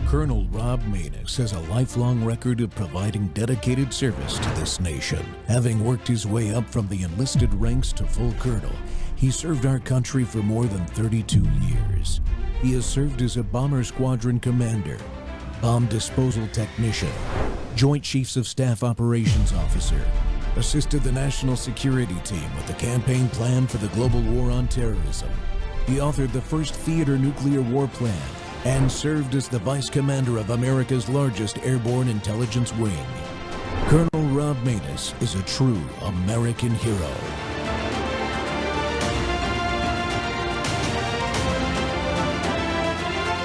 Colonel Rob Maness has a lifelong record of providing dedicated service to this nation. Having worked his way up from the enlisted ranks to full colonel, he served our country for more than 32 years. He has served as a bomber squadron commander, bomb disposal technician, Joint Chiefs of Staff operations officer, assisted the national security team with the campaign plan for the global war on terrorism. He authored the first theater nuclear war plan and served as the vice commander of America's largest airborne intelligence wing. Colonel Rob Maness is a true American hero.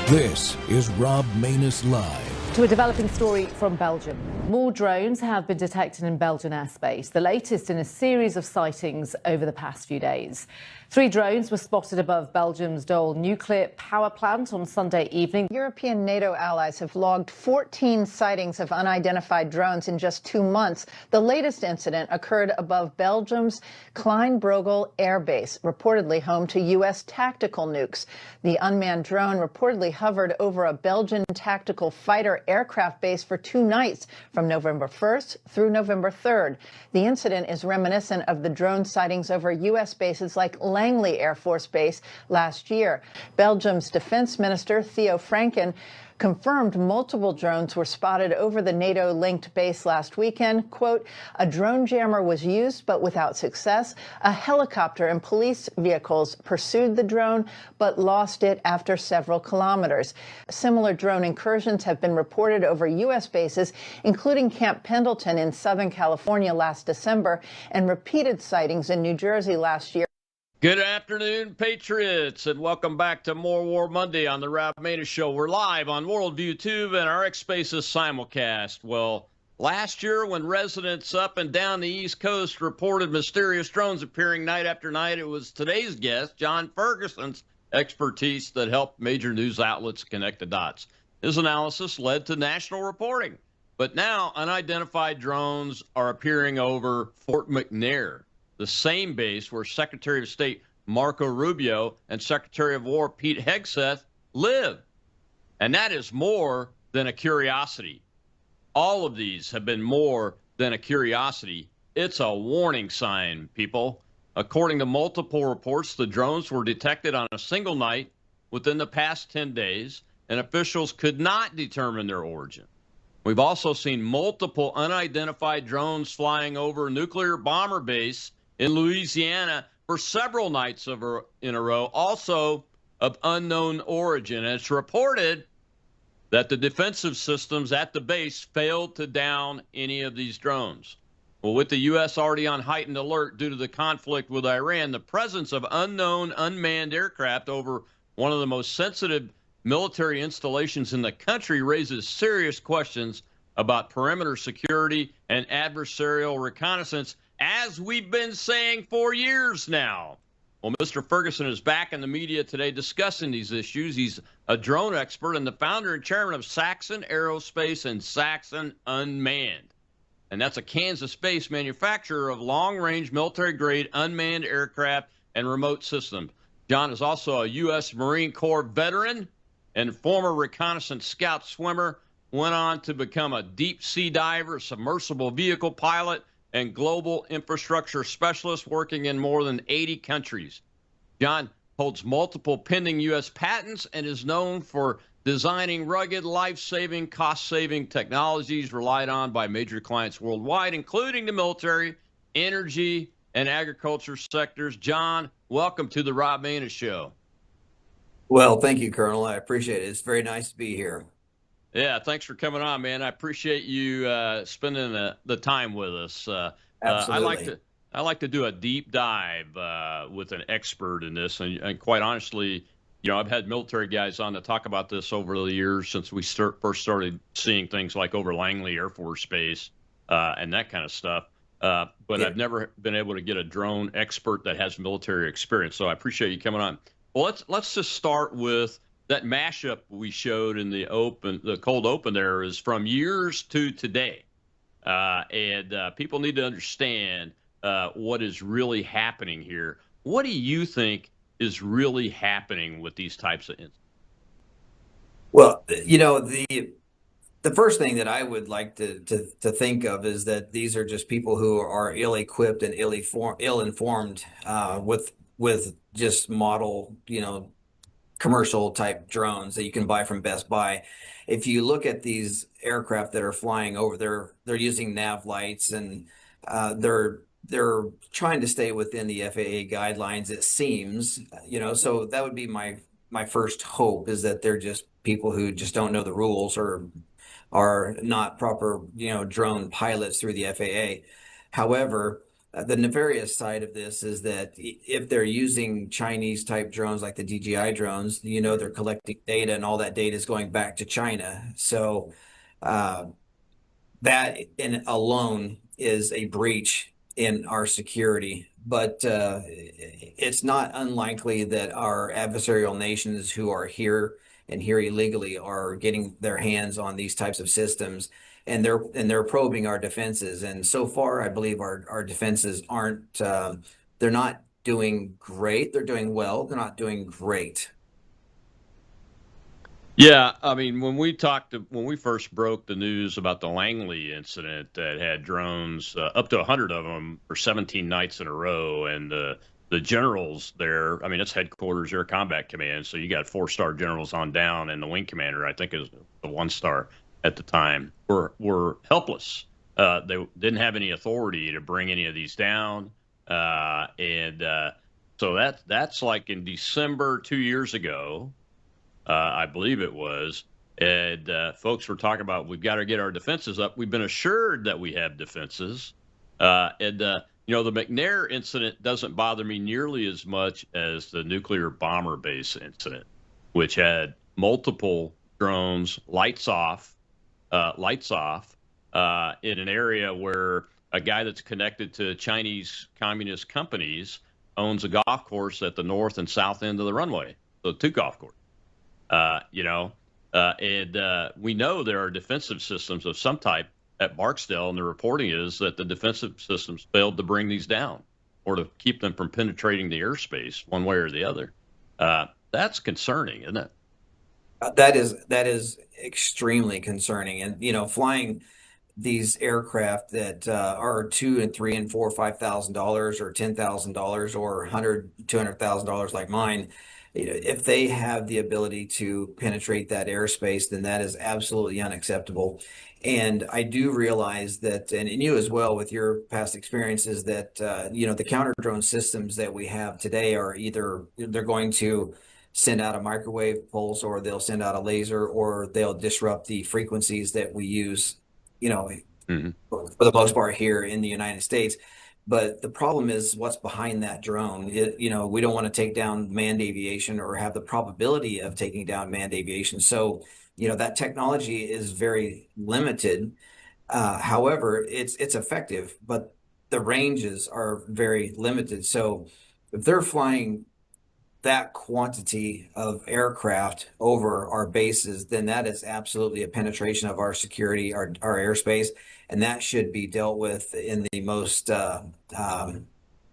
This is Rob Maness Live. To a developing story from Belgium. More drones have been detected in Belgian airspace, the latest in a series of sightings over the past few days. 3 drones were spotted above Belgium's Dole nuclear power plant on Sunday evening. European NATO allies have logged 14 sightings of unidentified drones in just 2 months. The latest incident occurred above Belgium's Kleinbrogel Air Base, reportedly home to U.S. tactical nukes. The unmanned drone reportedly hovered over a Belgian tactical fighter aircraft base for 2 nights from November 1st through November 3rd. The incident is reminiscent of the drone sightings over U.S. bases like Langley Air Force Base last year. Belgium's Defense Minister Theo Franken confirmed multiple drones were spotted over the NATO-linked base last weekend. Quote, a drone jammer was used, but without success. A helicopter and police vehicles pursued the drone, but lost it after several kilometers. Similar drone incursions have been reported over U.S. bases, including Camp Pendleton in Southern California last December, and repeated sightings in New Jersey last year. Good afternoon, Patriots, and welcome back to More War Monday on the Rob Maness Show. We're live on Worldview Tube and our X Spaces simulcast. Well, last year when residents up and down the East Coast reported mysterious drones appearing night after night, it was today's guest, John Ferguson's expertise that helped major news outlets connect the dots. His analysis led to national reporting. But now unidentified drones are appearing over Fort McNair, the same base where Secretary of State Marco Rubio and Secretary of War Pete Hegseth live. And that is more than a curiosity. All of these have been more than a curiosity. It's a warning sign, people. According to multiple reports, the drones were detected on a single night within the past 10 days, and officials could not determine their origin. We've also seen multiple unidentified drones flying over a nuclear bomber base in Louisiana for several nights in a row, also of unknown origin. And it's reported that the defensive systems at the base failed to down any of these drones. Well, with the U.S. already on heightened alert due to the conflict with Iran, the presence of unknown unmanned aircraft over one of the most sensitive military installations in the country raises serious questions about perimeter security and adversarial reconnaissance, as we've been saying for years now. Well, Mr. Ferguson is back in the media today discussing these issues. He's a drone expert and the founder and chairman of Saxon Aerospace and Saxon Unmanned. And that's a Kansas-based manufacturer of long-range military-grade unmanned aircraft and remote systems. John is also a U.S. Marine Corps veteran and former reconnaissance scout swimmer, went on to become a deep-sea diver, submersible vehicle pilot, and global infrastructure specialist working in more than 80 countries. John holds multiple pending U.S. patents and is known for designing rugged, life-saving, cost-saving technologies relied on by major clients worldwide, including the military, energy, and agriculture sectors. John, welcome to the Rob Maness Show. Well, thank you, Colonel. I appreciate it. It's very nice to be here. Yeah, thanks for coming on, man. I appreciate you spending the time with us. Absolutely. I like to do a deep dive with an expert in this, and quite honestly, you know, I've had military guys on to talk about this over the years since we first started seeing things like over Langley Air Force Base and that kind of stuff. But yeah, I've never been able to get a drone expert that has military experience. So I appreciate you coming on. Well, let's just start with that mashup we showed in the cold open there is from years to today. And people need to understand what is really happening here. What do you think is really happening with these types of incidents? Well, the first thing that I would like to think of is that these are just people who are ill-equipped and ill-informed with just model, commercial type drones that you can buy from Best Buy. If you look at these aircraft that are flying over, they're using nav lights and they're trying to stay within the FAA guidelines, it seems, so that would be my first hope is that they're just people who just don't know the rules or are not proper, drone pilots through the FAA. However, the nefarious side of this is that if they're using Chinese type drones like the DJI drones, they're collecting data and all that data is going back to China. So uh, that in alone is a breach in our security. But it's not unlikely that our adversarial nations who are here and here illegally are getting their hands on these types of systems, and they're probing our defenses. And so far, I believe our defenses aren't they're not doing great. They're doing well. They're not doing great. Yeah, I mean, when we first broke the news about the Langley incident that had drones, up to 100 of them for 17 nights in a row, and the generals there, I mean, it's headquarters, Air Combat Command, so you got 4-star generals on down, and the wing commander, I think, is the 1-star at the time, were helpless. They didn't have any authority to bring any of these down, and so that's like in December 2 years ago. I believe it was. And folks were talking about we've got to get our defenses up. We've been assured that we have defenses. The McNair incident doesn't bother me nearly as much as the nuclear bomber base incident, which had multiple drones, lights off, in an area where a guy that's connected to Chinese communist companies owns a golf course at the north and south end of the runway. So 2 golf courses. We know there are defensive systems of some type at Barksdale, and the reporting is that the defensive systems failed to bring these down or to keep them from penetrating the airspace one way or the other. That's concerning, isn't it? That is extremely concerning, and flying these aircraft that are $2,000 and $3,000 and $4,000, $5,000 or $10,000 or $200,000 like mine. If they have the ability to penetrate that airspace, then that is absolutely unacceptable. And I do realize that, and you as well with your past experiences, that the counter drone systems that we have today are either they're going to send out a microwave pulse, or they'll send out a laser, or they'll disrupt the frequencies that we use, Mm-hmm. for the most part here in the United States. But the problem is what's behind that drone. We don't want to take down manned aviation or have the probability of taking down manned aviation. So, that technology is very limited. However, it's effective, but the ranges are very limited. So if they're flying that quantity of aircraft over our bases, then that is absolutely a penetration of our security, our airspace, and that should be dealt with in the most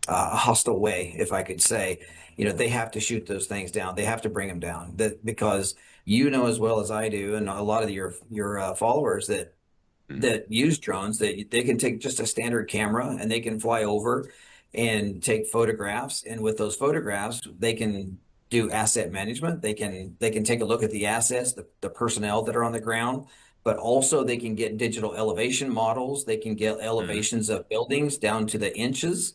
hostile way, if I could say. They have to shoot those things down. They have to bring them down. Because as well as I do, and a lot of your followers that use drones, that they can take just a standard camera and they can fly over and take photographs, and with those photographs they can do asset management. They can take a look at the assets, the personnel that are on the ground, but also they can get digital elevation models. They can get elevations of buildings down to the inches,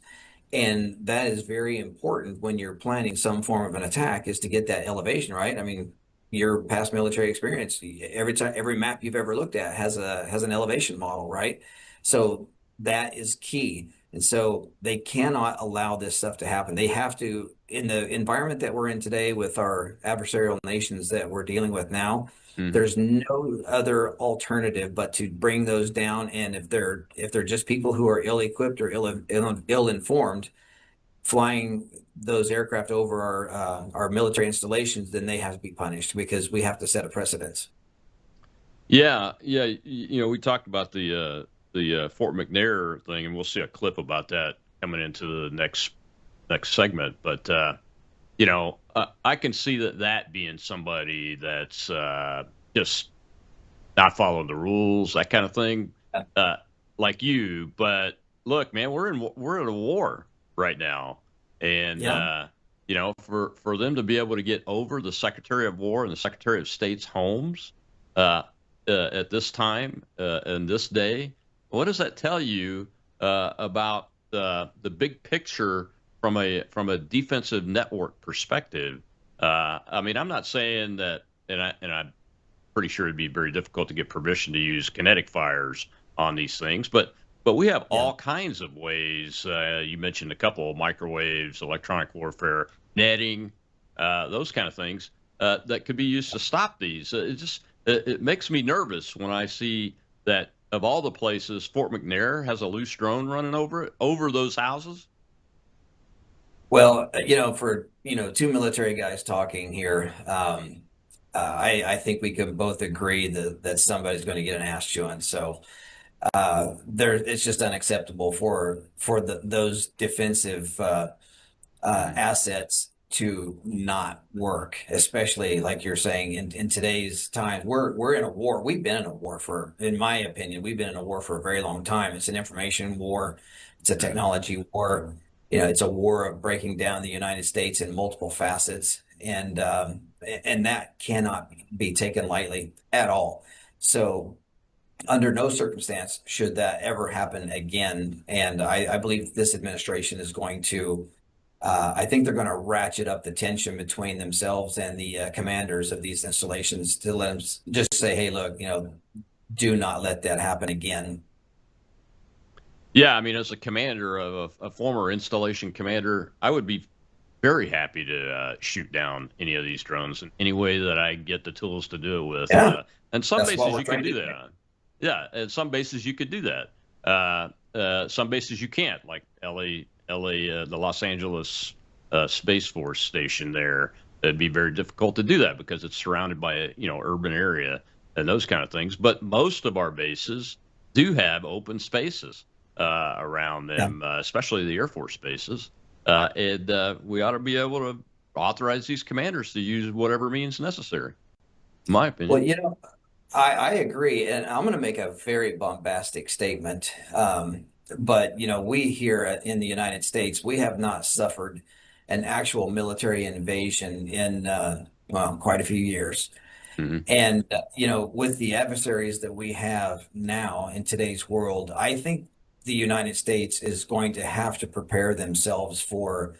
and that is very important when you're planning some form of an attack, is to get that elevation right. I mean, your past military experience, every map you've ever looked at has an elevation model, right? So that is key. And so they cannot allow this stuff to happen. They have to, in the environment that we're in today with our adversarial nations that we're dealing with now, there's no other alternative but to bring those down. And if they're just people who are ill-equipped or ill-informed flying those aircraft over our military installations, then they have to be punished, because we have to set a precedence. Yeah, yeah. We talked about the Fort McNair thing, and we'll see a clip about that coming into the next segment. But I can see that being somebody that's just not following the rules, that kind of thing, uh, like you. But look, man, we're in a war right now, and Yeah. for them to be able to get over the Secretary of War and the Secretary of State's homes uh, at this time and this day, what does that tell you about the big picture from a defensive network perspective? I mean, I'm not saying that, I'm pretty sure it'd be very difficult to get permission to use kinetic fires on these things, but we have Yeah. all kinds of ways. You mentioned a couple: microwaves, electronic warfare, netting, those kind of things that could be used to stop these. It makes me nervous when I see that of all the places, Fort McNair has a loose drone running over those houses. Well, for two military guys talking here, I think we can both agree that somebody's going to get an ass chewing. So it's just unacceptable for those defensive assets to not work, especially like you're saying in today's times. We're in a war. We've been in a war in my opinion, we've been in a war for a very long time. It's an information war. It's a Mhm. technology war. It's a war of breaking down the United States in multiple facets, and that cannot be taken lightly at all. So under no circumstance should that ever happen again. And I believe this administration is going to, I think they're going to ratchet up the tension between themselves and the commanders of these installations to let them just say, hey, look, do not let that happen again. Yeah, I mean, as a commander of a former installation commander, I would be very happy to shoot down any of these drones in any way that I get the tools to do it with. Yeah, And some that's what bases we're you can trying to do do. that on. Yeah, and some bases you could do that. Some bases you can't, like the Los Angeles Space Force Station there. It'd be very difficult to do that because it's surrounded by a urban area and those kind of things. But most of our bases do have open spaces around Yeah. them, especially the Air Force bases. And we ought to be able to authorize these commanders to use whatever means necessary, in my Well, opinion. I agree, and I'm going to make a very bombastic statement. But we here in the United States, we have not suffered an actual military invasion in well, quite a few years. Hmm. And with the adversaries that we have now in today's world, I think the United States is going to have to prepare themselves for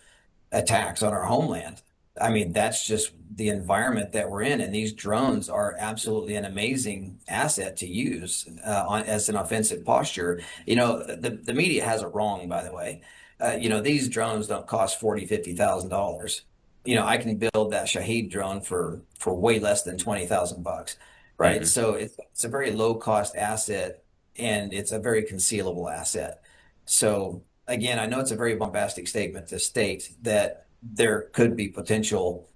attacks on our homeland. I mean, that's just the environment that we're in, and these drones are absolutely an amazing asset to use as an offensive posture. The media has it wrong, by the way. These drones don't cost 40, $50,000. I can build that Shaheed drone for way less than 20,000 bucks, right? Hmm. So it's a very low cost asset, and it's a very concealable asset. So again, I know it's a very bombastic statement to state that there could be potential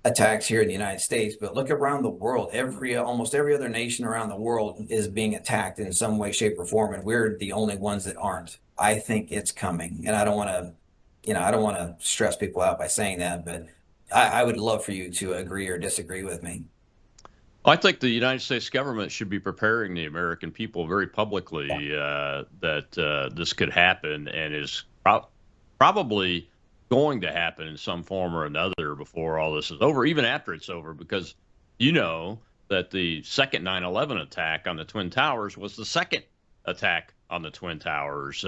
attacks here in the United States, but look around the world. Almost every other nation around the world is being attacked in some way, shape, or form, and we're the only ones that aren't. I think it's coming, and I don't want to stress people out by saying that, but I would love for you to agree or disagree with me. I think the United States government should be preparing the American people very Yeah. publicly that this could happen and is probably going to happen in some form or another before all this is over, even after it's over, because you know that the second 9/11 attack on the Twin Towers was the second attack on the Twin Towers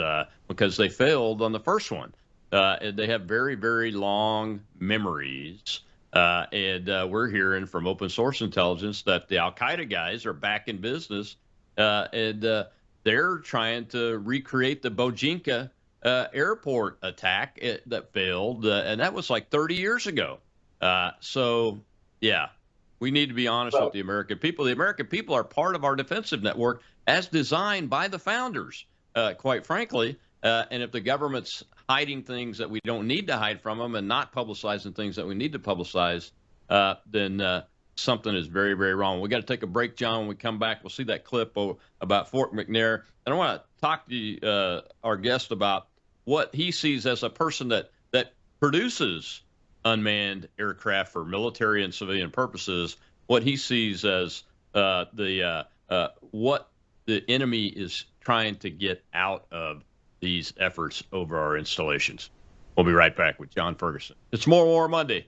because they failed on the first one. And they have very, very long memories. And we're hearing from open source intelligence that the Al Qaeda guys are back in business and they're trying to recreate the Bojinka airport attack that failed. And that was like 30 years ago. So, yeah, we need to be honest with Well, the American people. The American people are part of our defensive network as designed by the founders, quite frankly. And if the government's hiding things that we don't need to hide from them and not publicizing things that we need to publicize, then something is very, very wrong. We got to take a break, John. When we come back, we'll see that clip about Fort McNair. And I want to talk to our guest about what he sees as a person that produces unmanned aircraft for military and civilian purposes, what he sees as what the enemy is trying to get out of these efforts over our installations. We'll be right back with John Ferguson. It's More War Monday.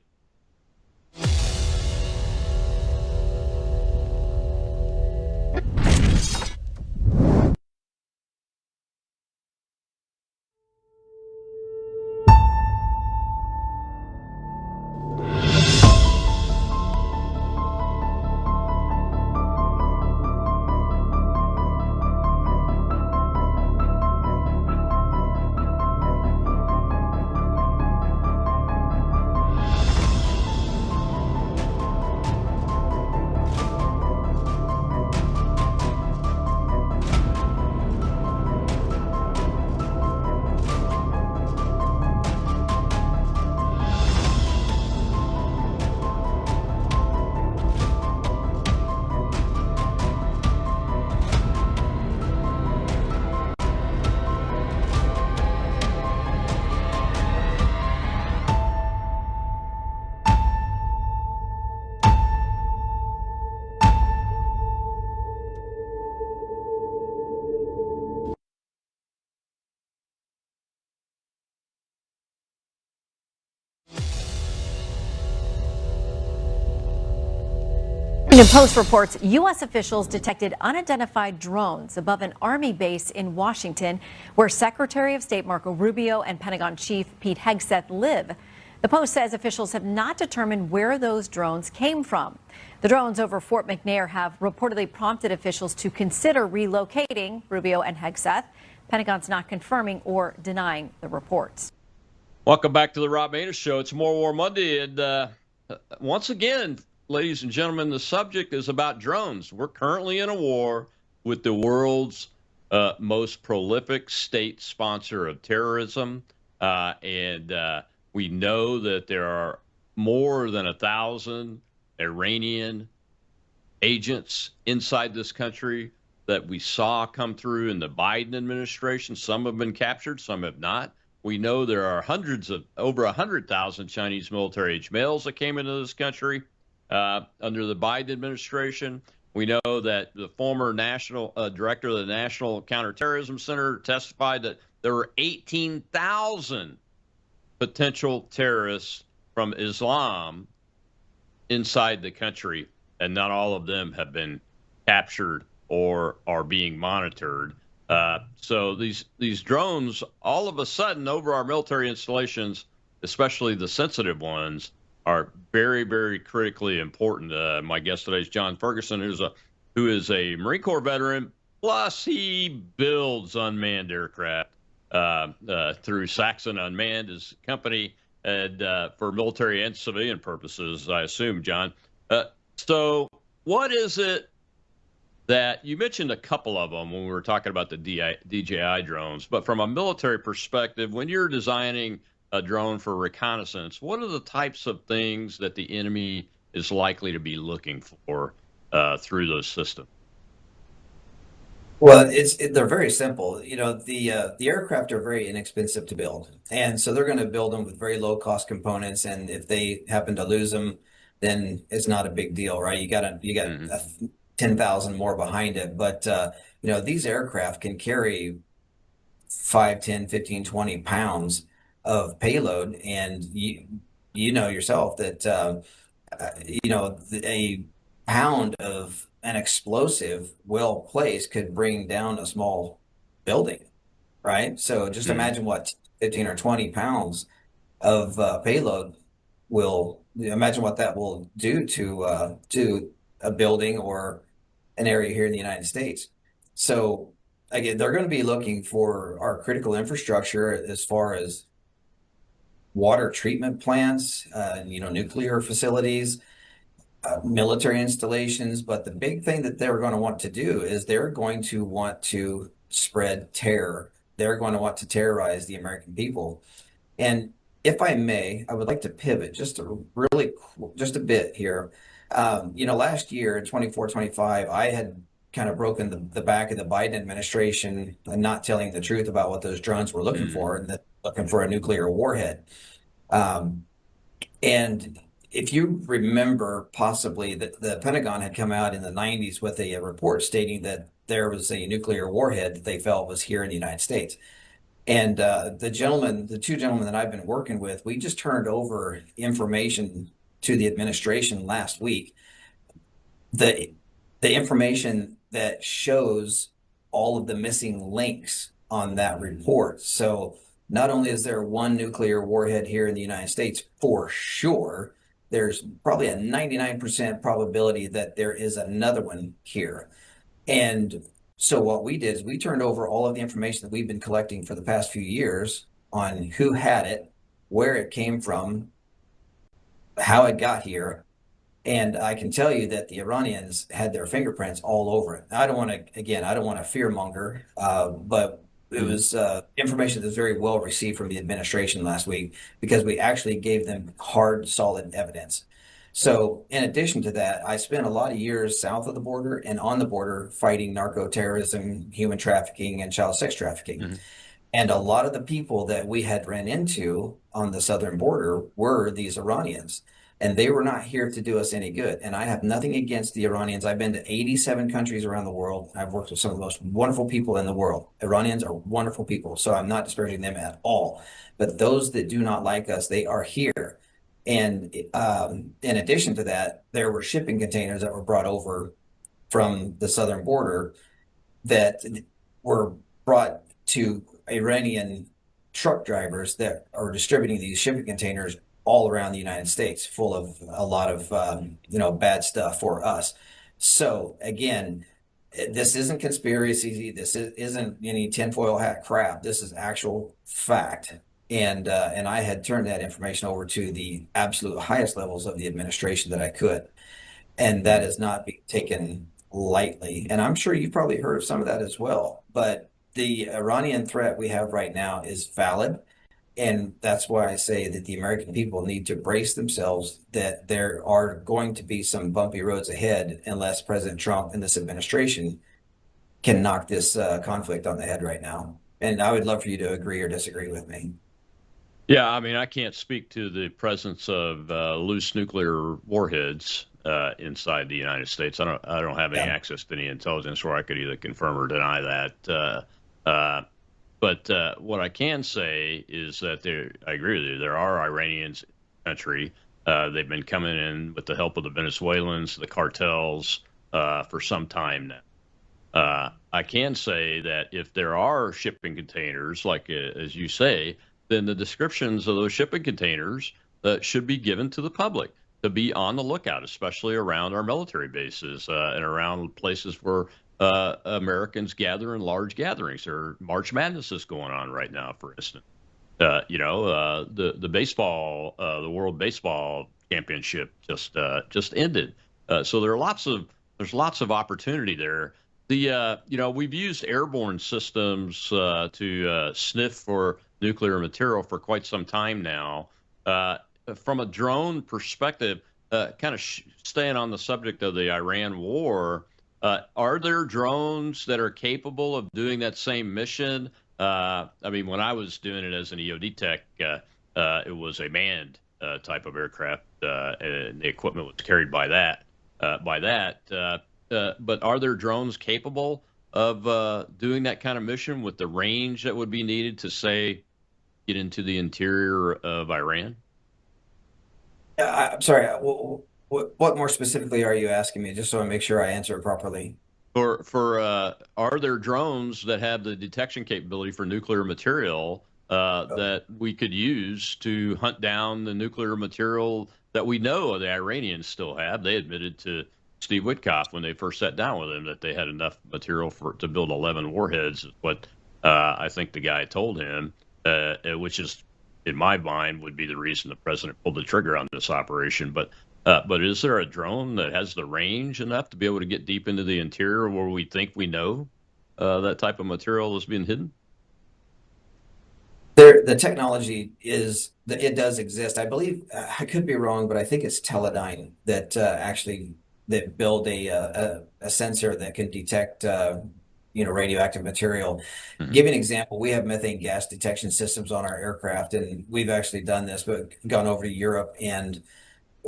Washington Post reports U.S. officials detected unidentified drones above an Army base in Washington, where Secretary of State Marco Rubio and Pentagon Chief Pete Hegseth live. The Post says officials have not determined where those drones came from. The drones over Fort McNair have reportedly prompted officials to consider relocating Rubio and Hegseth. Pentagon's not confirming or denying the reports. Welcome back to the Rob Maness Show. It's More War Monday, and once again, ladies and gentlemen, the subject is about drones. We're currently in a war with the world's most prolific state sponsor of terrorism, and we know that there are more than 1,000 Iranian agents inside this country that we saw come through in the Biden administration. Some have been captured, some have not. We know there are over 100,000 Chinese military-age males that came into this country under the Biden administration. We know that the former national director of the National Counterterrorism Center testified that there were 18,000 potential terrorists from Islam inside the country, and not all of them have been captured or are being monitored. So these drones, all of a sudden, over our military installations, especially the sensitive ones, are very, very critically important. My guest today is John Ferguson, who is a Marine Corps veteran, plus he builds unmanned aircraft through Saxon Unmanned, his company, and for military and civilian purposes, I assume, John. So what is it that you mentioned a couple of them when we were talking about the DJI drones, but from a military perspective, when you're designing a drone for reconnaissance, what are the types of things that the enemy is likely to be looking for through those systems? Well, they're very simple. You know, the aircraft are very inexpensive to build, and so they're going to build them with very low cost components. And if they happen to lose them, then it's not a big deal, right? You got 10,000 more behind it, but you know, these aircraft can carry 5, 10, 15, 20 pounds of payload, and you know yourself that you know, a pound of an explosive well placed could bring down a small building, right? So just imagine what 15 or 20 pounds of payload will imagine what that will do to a building or an area here in the United States. So again, they're going to be looking for our critical infrastructure as far as water treatment plants, you know, nuclear facilities, military installations. But the big thing that they're going to want to do is they're going to want to spread terror. They're going to want to terrorize the American people. And if I may, I would like to pivot just a bit here. You know, last year in 24, 25, I had kind of broken the back of the Biden administration and not telling the truth about what those drones were looking for, and looking for a nuclear warhead. And if you remember, possibly that the Pentagon had come out in the 90s with a report stating that there was a nuclear warhead that they felt was here in the United States. And the two gentlemen that I've been working with, we just turned over information to the administration last week. The the information that shows all of the missing links on that report. So not only is there one nuclear warhead here in the United States for sure, there's probably a 99% probability that there is another one here. And so what we did is we turned over all of the information that we've been collecting for the past few years on who had it, where it came from, how it got here. And I can tell you that the Iranians had their fingerprints all over it. I don't want to, again, I don't want to fearmonger, but it was information that was very well received from the administration last week because we actually gave them hard, solid evidence. So, in addition to that, I spent a lot of years south of the border and on the border fighting narco terrorism, human trafficking, and child sex trafficking. Mm-hmm. And a lot of the people that we had ran into on the southern border were these Iranians, and they were not here to do us any good. And I have nothing against the Iranians. I've been to 87 countries around the world. I've worked with some of the most wonderful people in the world. Iranians are wonderful people, so I'm not disparaging them at all. But those that do not like us, they are here. And in addition to that, there were shipping containers that were brought over from the southern border that were brought to Iranian truck drivers that are distributing these shipping containers all around the United States, full of a lot of bad stuff for us. So again, this isn't conspiracy. This isn't any tinfoil hat crap. This is actual fact. And I had turned that information over to the absolute highest levels of the administration that I could, and that is not being taken lightly. And I'm sure you've probably heard of some of that as well. But the Iranian threat we have right now is valid. And that's why I say that the American people need to brace themselves that there are going to be some bumpy roads ahead unless President Trump and this administration can knock this conflict on the head right now. And I would love for you to agree or disagree with me. Yeah, I mean, I can't speak to the presence of loose nuclear warheads inside the United States. I don't have any access to any intelligence where I could either confirm or deny that. But what I can say is that I agree with you. There are Iranians in the country. They've been coming in with the help of the Venezuelans, the cartels, for some time now. I can say that if there are shipping containers, like as you say, then the descriptions of those shipping containers should be given to the public to be on the lookout, especially around our military bases and around places where Americans gather in large gatherings. Or March Madness is going on right now, for instance. The baseball, the World Baseball Championship just ended. So there's lots of opportunity there. We've used airborne systems to sniff for nuclear material for quite some time now. From a drone perspective, kind of staying on the subject of the Iran war, are there drones that are capable of doing that same mission? I mean, when I was doing it as an EOD tech, it was a manned type of aircraft, and the equipment was carried by that. But are there drones capable of doing that kind of mission with the range that would be needed to, say, get into the interior of Iran? I'm sorry. What more specifically are you asking me, just so I make sure I answer it properly? Are there drones that have the detection capability for nuclear material that we could use to hunt down the nuclear material that we know the Iranians still have? They admitted to Steve Witkoff when they first sat down with him that they had enough material to build 11 warheads. Is what I think the guy told him, which is, in my mind, would be the reason the president pulled the trigger on this operation. But is there a drone that has the range enough to be able to get deep into the interior where we think we know that type of material is being hidden? The technology it does exist. I believe, I could be wrong, but I think it's Teledyne that actually build a sensor that can detect radioactive material. Mm-hmm. Give you an example. We have methane gas detection systems on our aircraft, and we've actually done this, but gone over to Europe and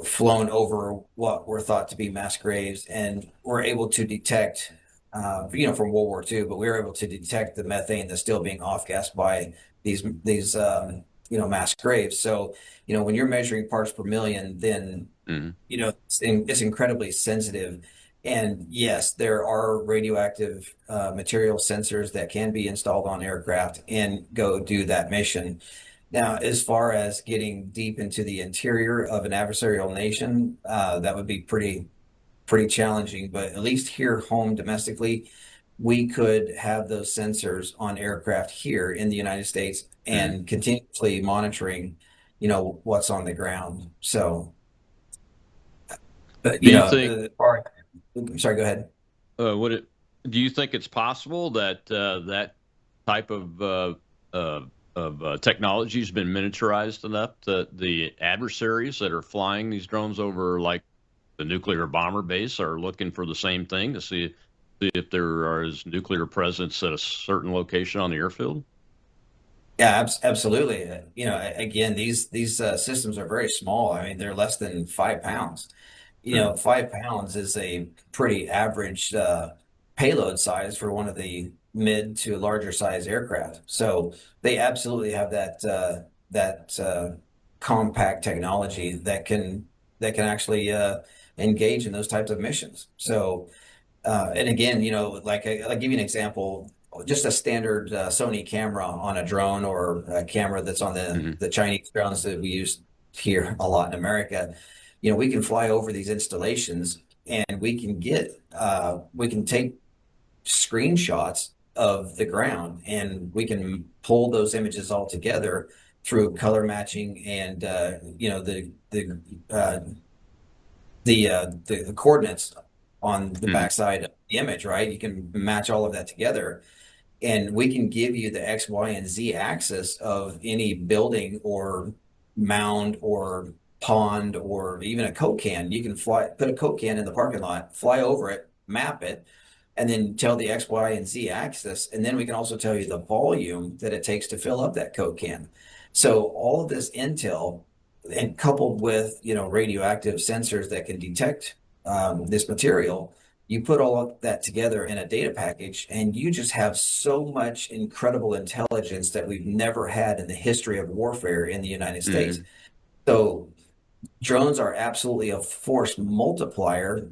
flown over what were thought to be mass graves, and were able to detect, from World War II, but we were able to detect the methane that's still being off-gassed by these mass graves. So, when you're measuring parts per million, then, Hmm. it's incredibly sensitive. And yes, there are radioactive material sensors that can be installed on aircraft and go do that mission. Now, as far as getting deep into the interior of an adversarial nation, that would be pretty challenging. But at least here, home domestically, we could have those sensors on aircraft here in the United States Hmm. and continuously monitoring, what's on the ground. So, but Do you think sorry, go ahead. would it? Do you think it's possible that that type uh, of technology has been miniaturized enough that the adversaries that are flying these drones over, like the nuclear bomber base, are looking for the same thing to see if there is nuclear presence at a certain location on the airfield? Yeah, absolutely. Again, these systems are very small. I mean, they're less than 5 pounds. Hmm. 5 pounds is a pretty average payload size for one of the mid to larger size aircraft. So they absolutely have that compact technology that can actually engage in those types of missions. So and again, like I'll give you an example. Just a standard Sony camera on a drone, or a camera that's on the Hmm. the Chinese drones that we use here a lot in America. We can fly over these installations, and we can take screenshots of the ground, and we can pull those images all together through color matching and uh, the coordinates on the Hmm. backside of the image, right? You can match all of that together, and we can give you the X, Y, and Z axis of any building or mound or pond or even a Coke can. You can put a Coke can in the parking lot, fly over it, map it, and then tell the X, Y, and Z axis. And then we can also tell you the volume that it takes to fill up that Coke can. So all of this intel, and coupled with, radioactive sensors that can detect this material, you put all of that together in a data package, and you just have so much incredible intelligence that we've never had in the history of warfare in the United States. Hmm. So drones are absolutely a force multiplier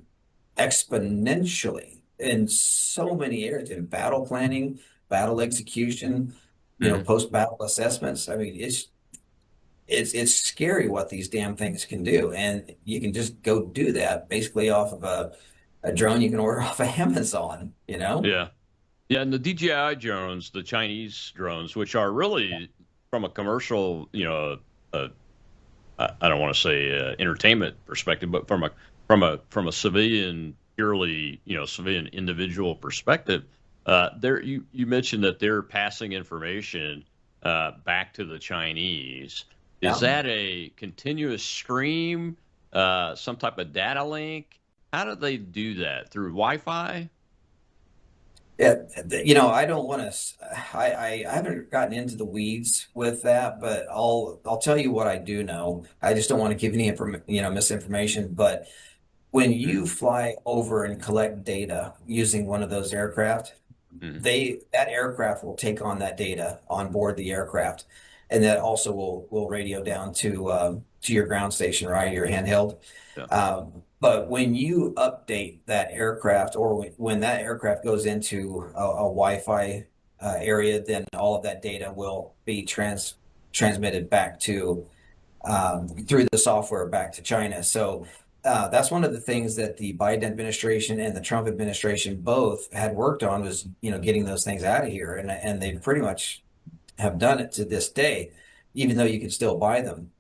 exponentially in so many areas, in battle planning, battle execution, Hmm. post-battle assessments. I mean, it's scary what these damn things can do, and you can just go do that basically off of a drone you can order off of Amazon, Yeah. Yeah, and the DJI drones, the Chinese drones, which are really from a commercial, uh, I don't want to say entertainment perspective, but from a civilian, purely, civilian individual perspective, there you mentioned that they're passing information back to the Chinese. Is Yeah. that a continuous stream, some type of data link? How do they do that? Through Wi-Fi? Yeah, I don't want to. I haven't gotten into the weeds with that, but I'll tell you what I do know. I just don't want to give any misinformation. But when you Mm-hmm. fly over and collect data using one of those aircraft, Mm-hmm. that aircraft will take on that data on board the aircraft, and that also will radio down to your ground station, right? Your handheld. Yeah. But when you update that aircraft, or when that aircraft goes into a Wi-Fi area, then all of that data will be transmitted back to through the software back to China. So that's one of the things that the Biden administration and the Trump administration both had worked on, was, getting those things out of here, and they pretty much have done it to this day, even though you can still buy them.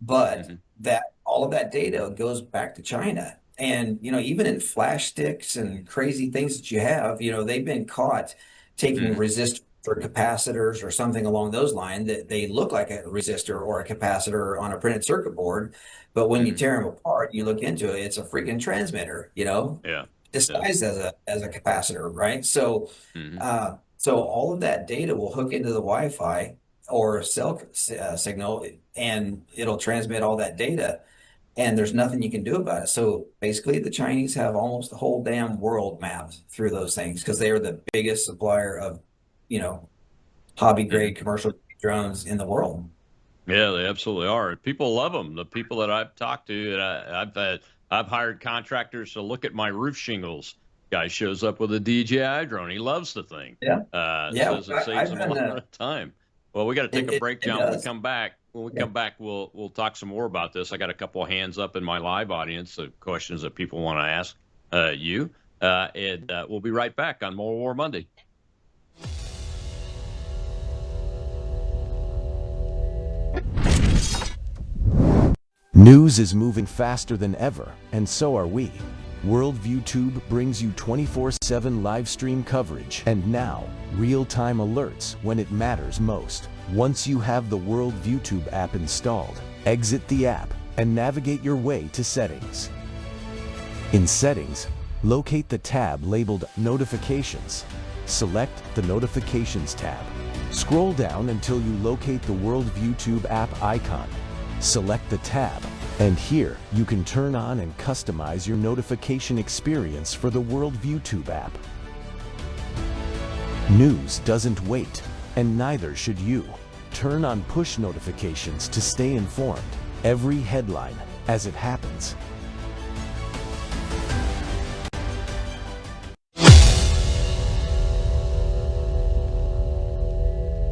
But Mm-hmm. that all of that data goes back to China. And, even in flash sticks and crazy things that you have, they've been caught taking Mm-hmm. resistors or capacitors or something along those lines, that they look like a resistor or a capacitor on a printed circuit board. But when you Mm-hmm. tear them apart, you look into it, it's a freaking transmitter, Yeah. Yeah. disguised as a capacitor, right? So, Mm-hmm. so all of that data will hook into the Wi-Fi or cell signal, and it'll transmit all that data. and there's nothing you can do about it. So basically, the Chinese have almost the whole damn world mapped through those things because they are the biggest supplier of, you know, hobby Mhm. grade commercial drones in the world. Yeah, they absolutely are. People love them. The people that I've talked to, and I've hired contractors to look at my roof shingles. Guy shows up with a DJI drone. He loves the thing. Yeah. Yeah, Says it saves I've him a been, lot of time. Well, we got to take a break, it John. does. When we Yeah. come back, we'll talk some more about this. I got a couple of hands up in my live audience of questions that people want to ask you, and we'll be right back on More War Monday. News is moving faster than ever, and so are we. Worldview Tube brings you 24/7 live stream coverage and now real-time alerts when it matters most. Once you have the Worldview Tube app installed, exit the app and navigate your way to Settings. In Settings, locate the tab labeled Notifications. Select the Notifications tab. Scroll down until you locate the Worldview Tube app icon. Select the tab, and here you can turn on and customize your notification experience for the Worldview Tube app. News doesn't wait, and neither should you. Turn on push notifications to stay informed. Every headline as it happens.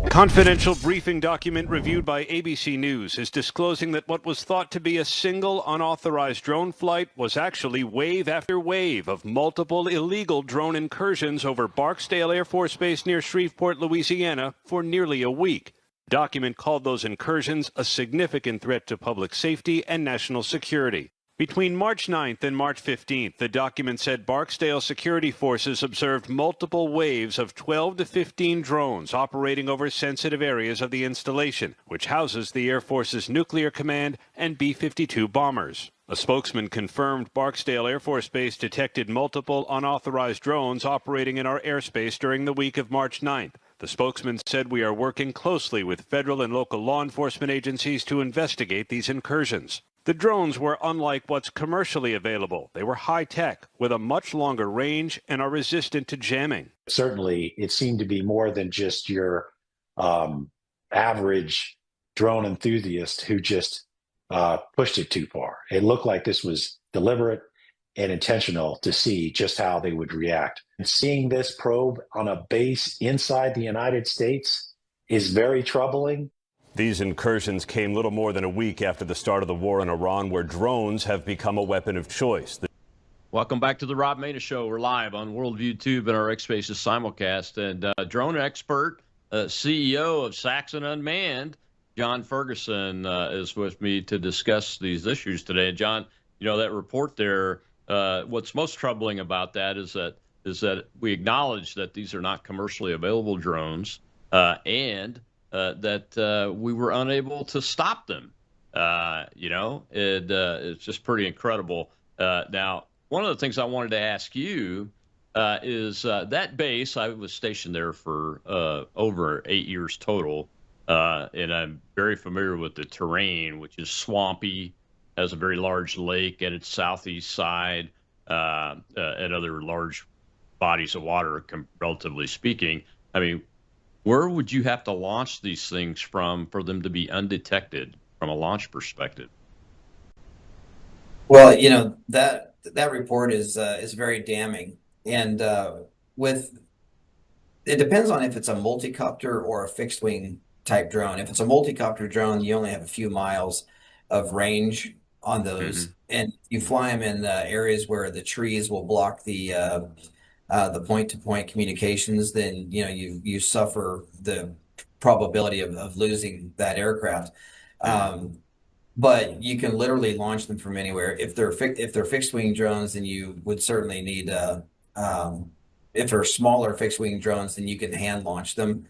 Confidential briefing document reviewed by ABC News is disclosing that what was thought to be a single unauthorized drone flight was actually wave after wave of multiple illegal drone incursions over Barksdale Air Force Base near Shreveport, Louisiana for nearly a week. The document called those incursions a significant threat to public safety and national security. Between March 9th and March 15th, the document said Barksdale security forces observed multiple waves of 12 to 15 drones operating over sensitive areas of the installation, which houses the Air Force's Nuclear Command and B-52 bombers. A spokesman confirmed Barksdale Air Force Base detected multiple unauthorized drones operating in our airspace during the week of March 9th. The spokesman said we are working closely with federal and local law enforcement agencies to investigate these incursions. The drones were unlike what's commercially available. They were high-tech, with a much longer range and are resistant to jamming. Certainly, it seemed to be more than just your average drone enthusiast who just pushed it too far. It looked like this was deliberate and intentional to see just how they would react. And seeing this probe on a base inside the United States is very troubling. These incursions came little more than a week after the start of the war in Iran, where drones have become a weapon of choice. Welcome back to the Rob Maness Show. We're live on Worldview Tube and our X Spaces simulcast. And drone expert, CEO of Saxon Unmanned, John Ferguson, is with me to discuss these issues today. And John, you know, that report there, what's most troubling about that is that we acknowledge that these are not commercially available drones, and that we were unable to stop them. It's just pretty incredible. Now, one of the things I wanted to ask you is that base. I was stationed there for over 8 years total, and I'm very familiar with the terrain, which is swampy, has a very large lake at its southeast side, and other large bodies of water, relatively speaking. I mean, where would you have to launch these things from for them to be undetected from a launch perspective? Well, you know, that report is very damning, and with it depends on if it's a multicopter or a fixed wing type drone. If it's a multicopter drone, you only have a few miles of range on those, and you fly them in areas where the trees will block the point-to-point communications. Then you know you suffer the probability of losing that aircraft. But you can literally launch them from anywhere. If they're fixed wing drones, then you would certainly need if they're smaller fixed wing drones, then you can hand launch them.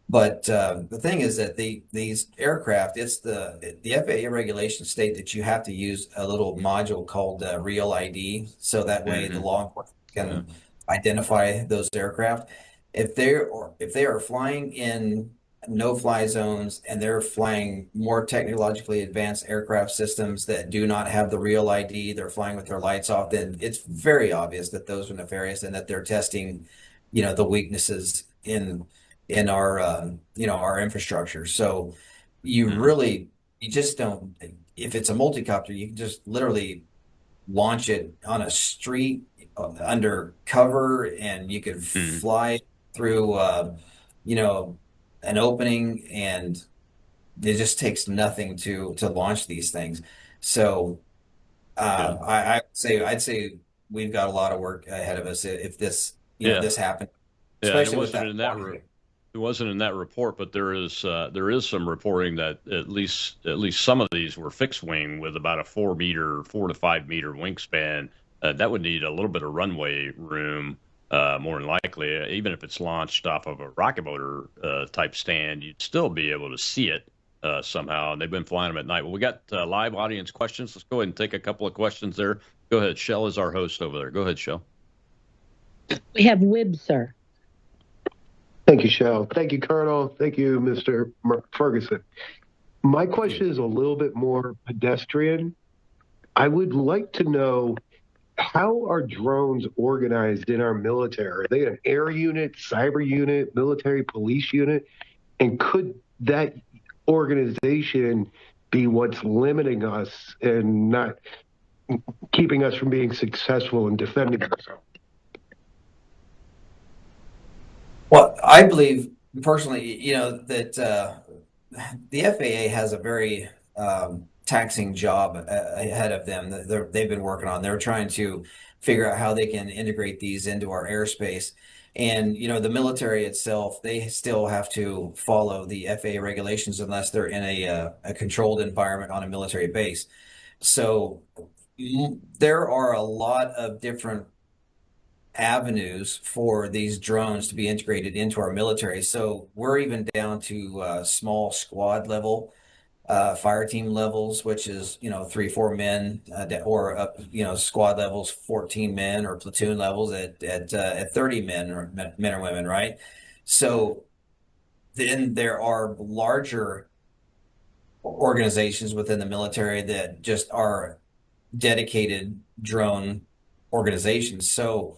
But the thing is that these aircraft, it's the FAA regulations state that you have to use a little module called Real ID, so that way the law enforcement can identify those aircraft. If they are flying in no-fly zones, and they're flying more technologically advanced aircraft systems that do not have the real ID. They're flying with their lights off. Then it's very obvious that those are nefarious and that they're testing, the weaknesses in our our infrastructure. So you just don't. If it's a multi-copter, you can just literally launch it on a street under cover, and you could fly through you know an opening, and it just takes nothing to launch these things. So I'd say we've got a lot of work ahead of us if this Yeah. this happened, Yeah, and it especially with wasn't that in that it wasn't in that report, but there is some reporting that at least some of these were fixed wing with about a 4 to 5 meter wingspan. That would need a little bit of runway room, more than likely. Even if it's launched off of a rocket motor type stand, you'd still be able to see it somehow. And they've been flying them at night. Well, we got live audience questions. Let's go ahead and take a couple of questions there. Go ahead. Shell is our host over there. Go ahead, Shell. We have Wib, sir. Thank you, Shell. Thank you, Colonel. Thank you, Mr. Ferguson. My question is a little bit more pedestrian. I would like to know, how are drones organized in our military? Are they an air unit, cyber unit, military police unit? And could that organization be what's limiting us and not keeping us from being successful in defending ourselves? Well, I believe personally, that the FAA has a very taxing job ahead of them that they've been working on. They're trying to figure out how they can integrate these into our airspace. And, the military itself, they still have to follow the FAA regulations unless they're in a controlled environment on a military base. So there are a lot of different avenues for these drones to be integrated into our military. So we're even down to small squad level, fire team levels, which is 3-4 men, or up squad levels 14 men, or platoon levels at 30 men or women, right? So then there are larger organizations within the military that just are dedicated drone organizations. So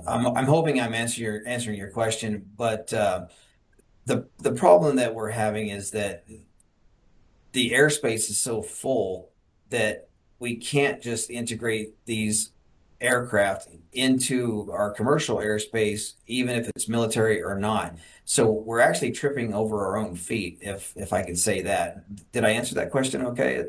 I'm hoping I'm answering your question, but the problem that we're having is that the airspace is so full that we can't just integrate these aircraft into our commercial airspace, even if it's military or not. So we're actually tripping over our own feet, if I could say that. Did I answer that question okay?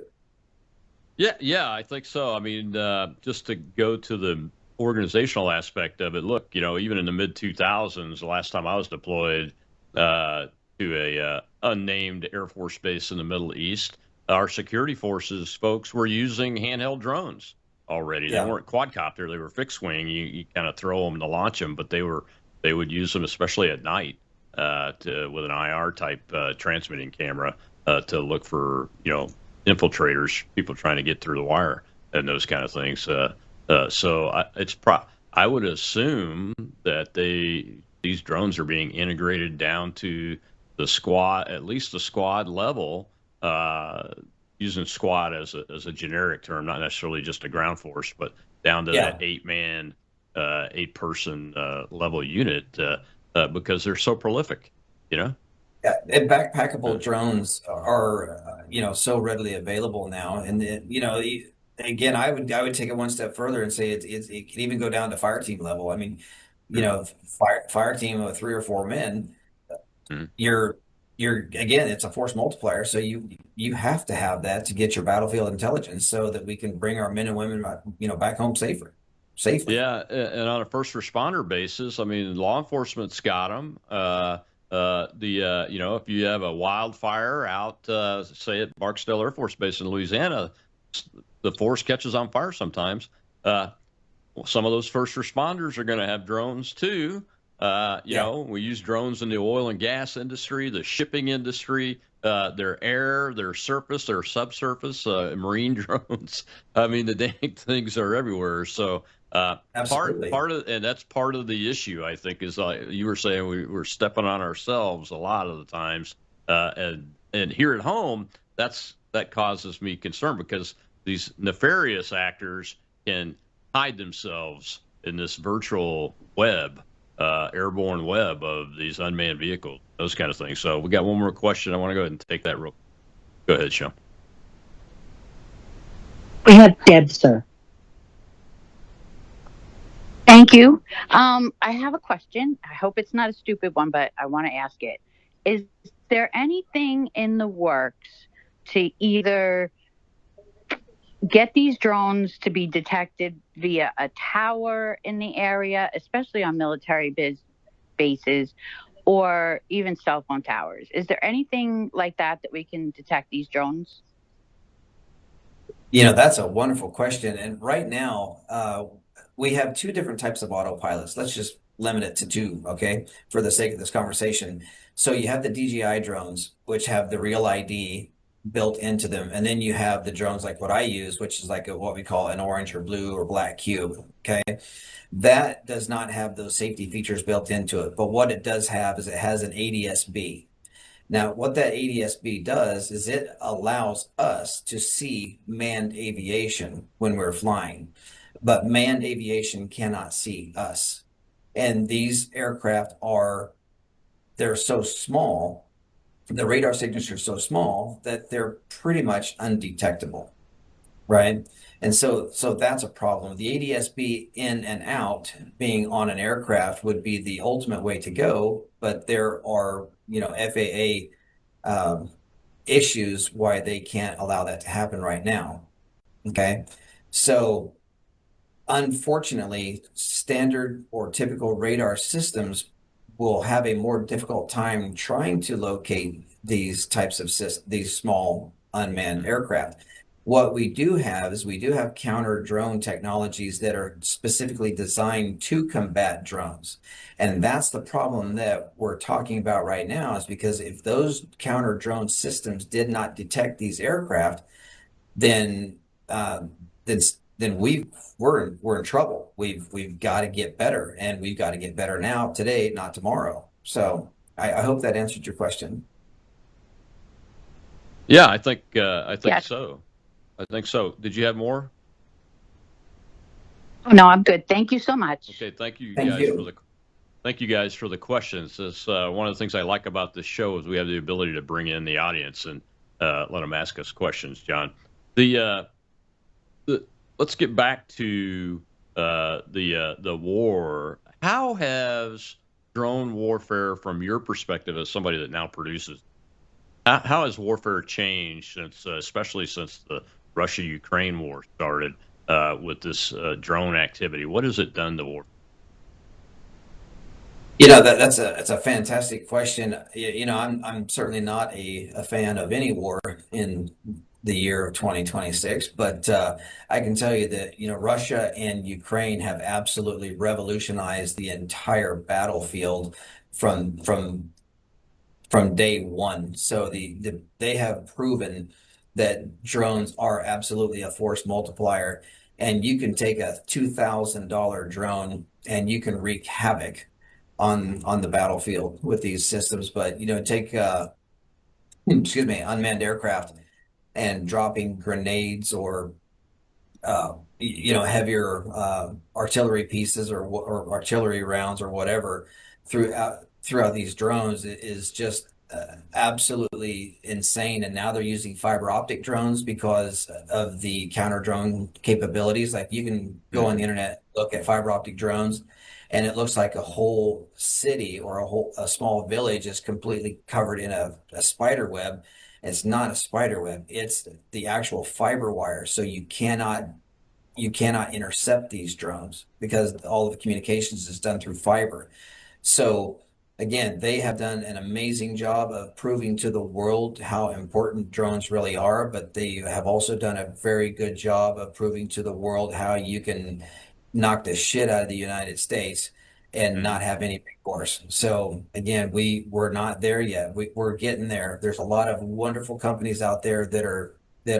Yeah, I think so. I mean, just to go to the organizational aspect of it, look, even in the mid 2000s, the last time I was deployed to a unnamed Air Force base in the Middle East, our security forces folks were using handheld drones already. Yeah. They weren't quadcopter; they were fixed wing. You kind of throw them to launch them, but they would use them especially at night with an IR type transmitting camera to look for infiltrators, people trying to get through the wire and those kind of things. I would assume that these drones are being integrated down to the squad, at least the squad level, using squad as a generic term, not necessarily just a ground force, but down to that 8-man, 8-person level unit, because they're so prolific, Yeah, and backpackable drones are, so readily available now, and again, I would take it one step further and say it can even go down to fire team level. I mean, fire team of 3 or 4 men, you're again, it's a force multiplier, so you have to have that to get your battlefield intelligence, so that we can bring our men and women, back home safely. Yeah, and on a first responder basis, I mean, law enforcement's got them. If you have a wildfire out, say at Barksdale Air Force Base in Louisiana, the force catches on fire sometimes. Some of those first responders are going to have drones too. We use drones in the oil and gas industry, the shipping industry, their air, their surface, their subsurface, marine drones. I mean, the dang things are everywhere. So Absolutely. and that's part of the issue, I think, is you were saying we're stepping on ourselves a lot of the times, and here at home, that causes me concern because these nefarious actors can hide themselves in this virtual web, airborne web of these unmanned vehicles, those kind of things. So we got one more question. I want to go ahead and take that real. Go ahead, Sean. We have Deb, sir. Thank you. I have a question. I hope it's not a stupid one, but I want to ask it. Is there anything in the works to either get these drones to be detected via a tower in the area, especially on military bases, or even cell phone towers? Is there anything like that we can detect these drones? That's a wonderful question. And right now, we have two different types of autopilots. Let's just limit it to two, okay, for the sake of this conversation. So you have the DJI drones, which have the Real ID built into them. And then you have the drones like what I use, which is like what we call an orange or blue or black cube, okay? That does not have those safety features built into it. But what it does have is it has an ADS-B. Now, what that ADS-B does is it allows us to see manned aviation when we're flying, but manned aviation cannot see us. And these aircraft they're so small, the radar signature is so small that they're pretty much undetectable, right? And so that's a problem. The ADS-B in and out being on an aircraft would be the ultimate way to go, but there are, FAA issues why they can't allow that to happen right now. Okay. So unfortunately, standard or typical radar systems will have a more difficult time trying to locate these types of these small unmanned aircraft. What we do have is we do have counter drone technologies that are specifically designed to combat drones. And that's the problem that we're talking about right now, is because if those counter drone systems did not detect these aircraft, then we're in trouble. We've got to get better, and we've got to get better now, today, not tomorrow. So I hope that answered your question. Yeah, I think Yes. so. I think so. Did you have more? Oh, no, I'm good. Thank you so much. Okay, thank you Thank guys you. thank you guys for the questions. It's one of the things I like about this show is we have the ability to bring in the audience and let them ask us questions. John, let's get back to the war. How has drone warfare, from your perspective as somebody that now produces, how has warfare changed since, especially since the Russia-Ukraine war started with this drone activity? What has it done to war? That's a fantastic question. I'm certainly not a fan of any war in the year of 2026, but I can tell you that Russia and Ukraine have absolutely revolutionized the entire battlefield from day one. So they have proven that drones are absolutely a force multiplier, and you can take a $2,000 drone and you can wreak havoc on the battlefield with these systems. But take excuse me, unmanned aircraft and dropping grenades or heavier artillery pieces or artillery rounds or whatever throughout these drones is just absolutely insane. And now they're using fiber optic drones because of the counter drone capabilities. Like you can go on the internet, look at fiber optic drones, and it looks like a whole city or a small village is completely covered in a spider web. It's not a spider web, it's the actual fiber wire. So you cannot intercept these drones because all of the communications is done through fiber. So again, they have done an amazing job of proving to the world how important drones really are, but they have also done a very good job of proving to the world how you can knock the shit out of the United States and not have any recourse. So again, we're not there yet. We're getting there. There's a lot of wonderful companies out there that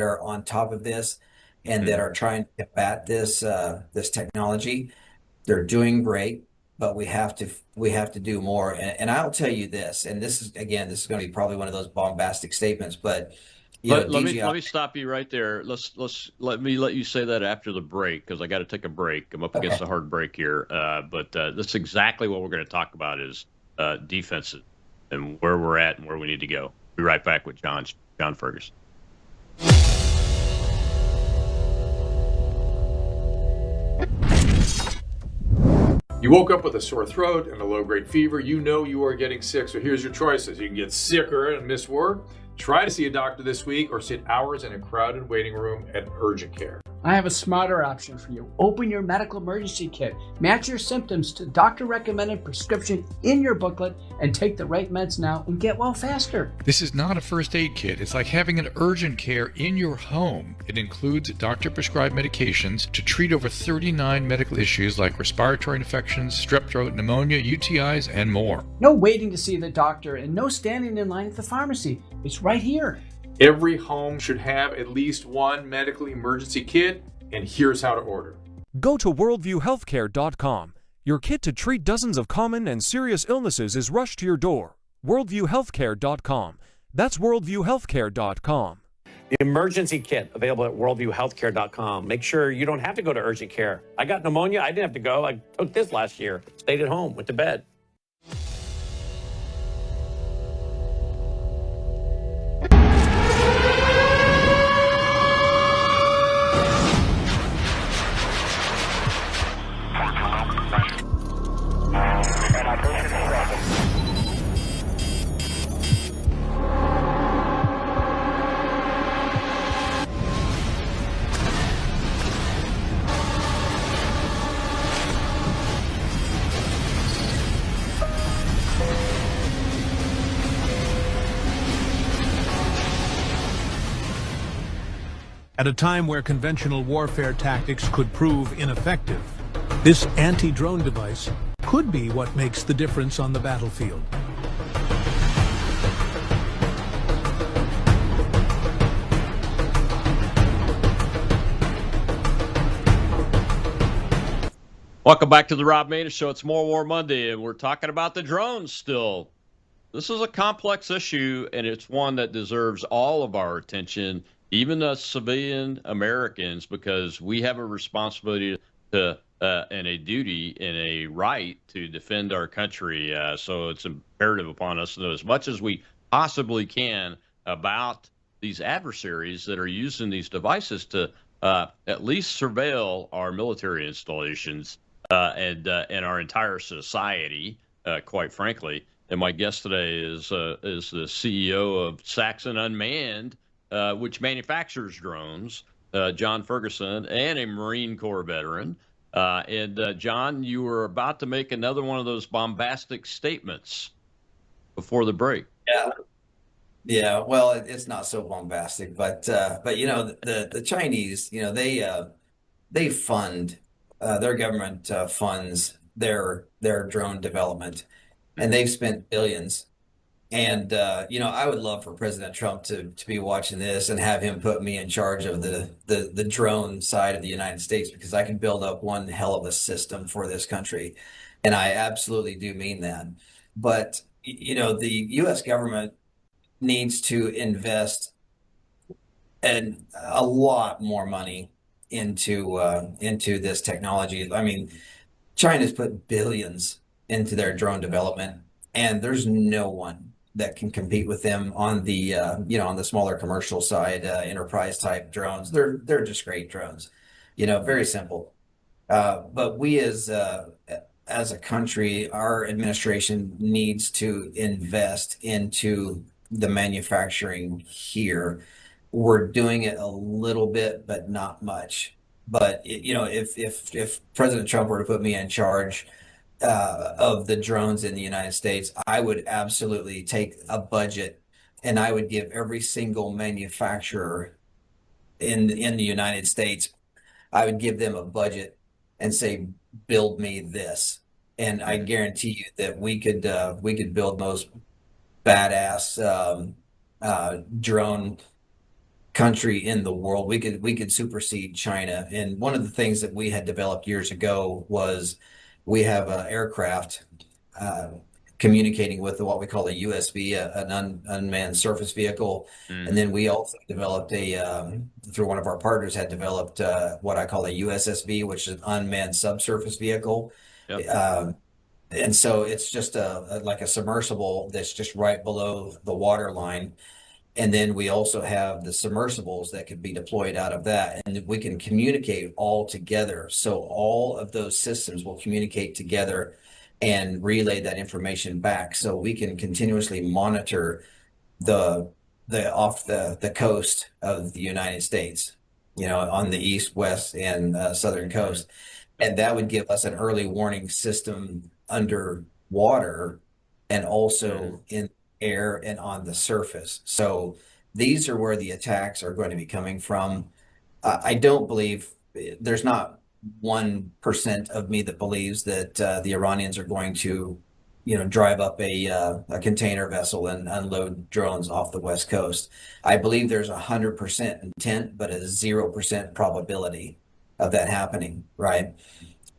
are on top of this and that are trying to combat this technology. They're doing great, but we have to do more. And I'll tell you this, and this is going to be probably one of those bombastic statements, but Let me stop you right there. Let you say that after the break, because I got to take a break. I'm up against a hard break here. But that's exactly what we're going to talk about is defenses and where we're at and where we need to go. Be right back with John Ferguson. You woke up with a sore throat and a low-grade fever. You know you are getting sick, so here's your choices. You can get sicker and miss work, try to see a doctor this week, or sit hours in a crowded waiting room at urgent care. I have a smarter option for you. Open your medical emergency kit. Match your symptoms to doctor-recommended prescription in your booklet and take the right meds now and get well faster. This is not a first aid kit. It's like having an urgent care in your home. It includes doctor-prescribed medications to treat over 39 medical issues like respiratory infections, strep throat, pneumonia, UTIs, and more. No waiting to see the doctor and no standing in line at the pharmacy. It's right here. Every home should have at least one medical emergency kit, and here's how to order. Go to worldviewhealthcare.com. Your kit to treat dozens of common and serious illnesses is rushed to your door. worldviewhealthcare.com. That's worldviewhealthcare.com. The emergency kit available at worldviewhealthcare.com. Make sure you don't have to go to urgent care. I got pneumonia. I didn't have to go. I took this last year. Stayed at home, went to bed. At a time where conventional warfare tactics could prove ineffective, this anti-drone device could be what makes the difference on the battlefield. Welcome back to the Rob Maness Show. It's More War Monday, and we're talking about the drones still. This is a complex issue, and it's one that deserves all of our attention, even us civilian Americans, because we have a responsibility to and a duty and a right to defend our country. So it's imperative upon us to know as much as we possibly can about these adversaries that are using these devices to at least surveil our military installations and our entire society, quite frankly. And my guest today is the CEO of Saxon Unmanned, which manufactures drones, John Ferguson, and a Marine Corps veteran. John, you were about to make another one of those bombastic statements before the break. Yeah. Well, it's not so bombastic, but you know, the Chinese, you know, they fund their government funds their drone development, and they've spent billions. And you know, I would love for President Trump to be watching this and have him put me in charge of the drone side of the United States, because I can build up one hell of a system for this country, and I absolutely do mean that. But you know, the U.S. government needs to invest and a lot more money into this technology. I mean, China's put billions into their drone development, and there's no one that can compete with them on the you know, on the smaller commercial side, enterprise type drones. They're just great drones, you know, very simple. But we as a country, our administration needs to invest into the manufacturing here. We're doing it a little bit, but not much. But you know, if President Trump were to put me in charge of the drones in the United States, I would absolutely take a budget and I would give every single manufacturer in the United States, I would give them a budget and say, build me this. and I guarantee you that we could build most badass drone country in the world. We could supersede China. And one of the things that we had developed years ago was we have an aircraft uh, communicating with what we call a USV, unmanned surface vehicle. And then we also developed through one of our partners, had developed what I call a USSV, which is an unmanned subsurface vehicle. Yep. And so it's just like a submersible that's just right below the water line. And then we also have the submersibles that could be deployed out of that, and we can communicate all together. So all of those systems will communicate together and relay that information back. So we can continuously monitor the off the coast of the United States, on the east, west, and southern coast. And that would give us an early warning system underwater and also in air and on the surface. So these are where the attacks are going to be coming from. I don't believe there's not 1% of me that believes that the Iranians are going to, drive up a container vessel and unload drones off the West Coast. I believe there's 100% intent, but a 0% probability of that happening, right?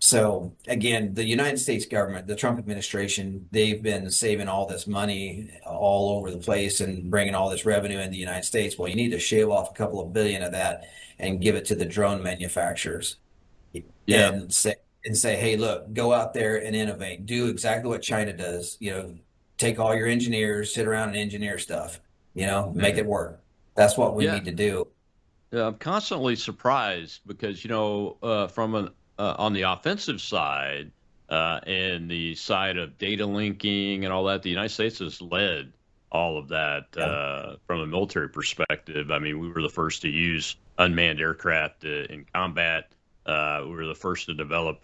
So again, the United States government, the Trump administration, they've been saving all this money all over the place and bringing all this revenue in the United States. Well, you need to shave off a couple of billion of that and give it to the drone manufacturers Yeah. and say, hey, look, go out there and innovate. Do exactly what China does. Take all your engineers, sit around and engineer stuff. Make it work. That's what we Yeah. need to do. I'm constantly surprised because, from on the offensive side and the side of data linking and all that, the United States has led all of that from a military perspective. I mean, we were the first to use unmanned aircraft in combat. We were the first to develop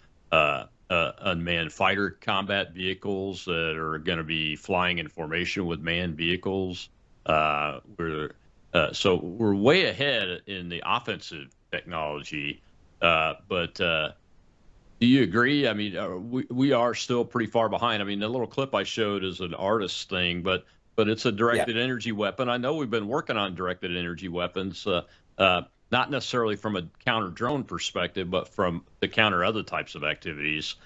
unmanned fighter combat vehicles that are going to be flying in formation with manned vehicles. So we're way ahead in the offensive technology. But do you agree? I mean, we are still pretty far behind. I mean, the little clip I showed is an artist thing, but it's a directed energy weapon. I know we've been working on directed energy weapons, not necessarily from a counter drone perspective, but from to counter other types of activities.